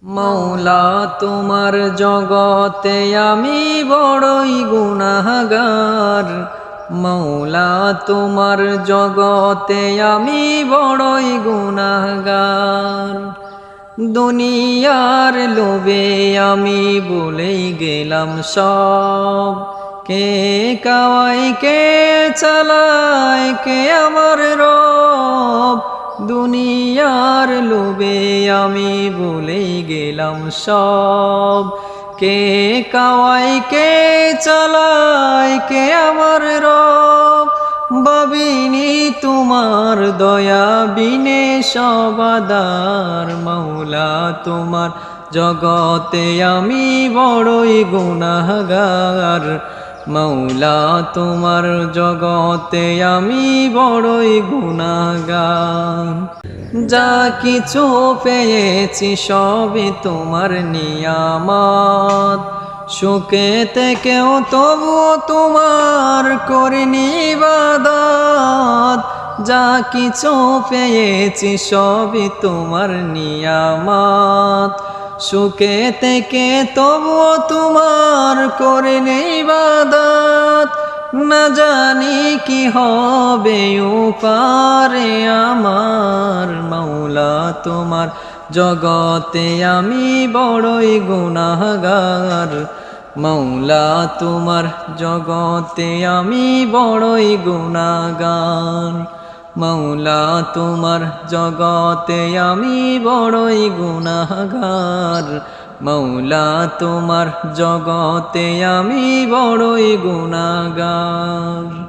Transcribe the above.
মৌলা তোমার জগতে আমি বড়ই গুনাহগার। মৌলা তোমার জগতে আমি বড়ই গুনাহগার। দুনিয়ার লোভে আমি ভুলেই গেলাম সব। কে কাওয়াই কে চালায় কে আমার রব। দুনিয়ার লোভে আমি ভুলেই গেলাম সব। কে কাওয়াই কে চালায় কে আমার রব। ভাবিনি তোমার দয়া বিনে সবাদার। মৌলা তোমার জগতে আমি বড়ই গুনাহগার। মৌলা তোমার জগতে আমি বড়ই গুনাহগার। যা কিছু পেয়েছি সবই তোমার নিয়ামত। সুখে থেকেও তবুও তোমার করিনি ইবাদত। যা কিছু পেয়েছি সবই তোমার নিয়ামত। সুখে থেকে তবুও তোমার করিনি ইবাদত। না জানি কি হবে উপারে আমার। মৌলা তোমার জগতে আমি বড়ই গুনাহগার। মৌলা তোমার জগতে আমি বড়ই গুনাহগার। মৌলা তোমার জগতে আমি বড়ই গুনাহগার। মৌলা তোমার জগতে আমি বড়ই গুনাহগার।